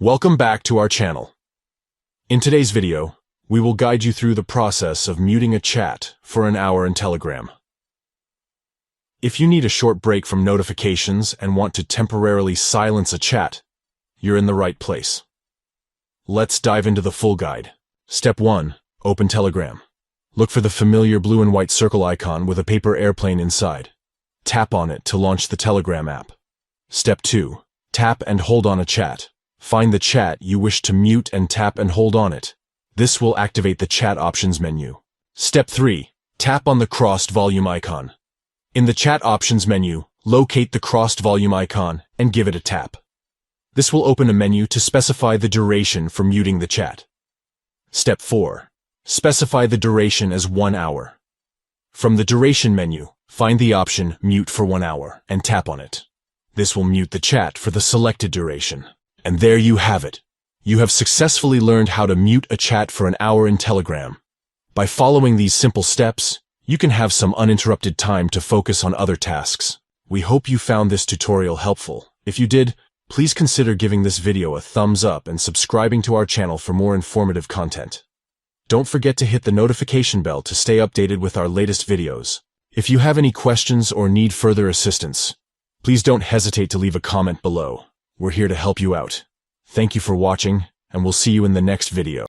Welcome back to our channel. In today's video, we will guide you through the process of muting a chat for an hour in Telegram. If you need a short break from notifications and want to temporarily silence a chat, you're in the right place. Let's dive into the full guide. Step 1. Open Telegram. Look for the familiar blue and white circle icon with a paper airplane inside. Tap on it to launch the Telegram app. Step 2. Tap and hold on a chat. Find the chat you wish to mute and tap and hold on it. This will activate the chat options menu. Step 3. Tap on the crossed volume icon. In the chat options menu, locate the crossed volume icon and give it a tap. This will open a menu to specify the duration for muting the chat. Step 4. Specify the duration as 1 hour. From the duration menu, find the option Mute for 1 hour and tap on it. This will mute the chat for the selected duration. And there you have it. You have successfully learned how to mute a chat for an hour in Telegram. By following these simple steps, you can have some uninterrupted time to focus on other tasks. We hope you found this tutorial helpful. If you did, please consider giving this video a thumbs up and subscribing to our channel for more informative content. Don't forget to hit the notification bell to stay updated with our latest videos. If you have any questions or need further assistance, please don't hesitate to leave a comment below. We're here to help you out. Thank you for watching, and we'll see you in the next video.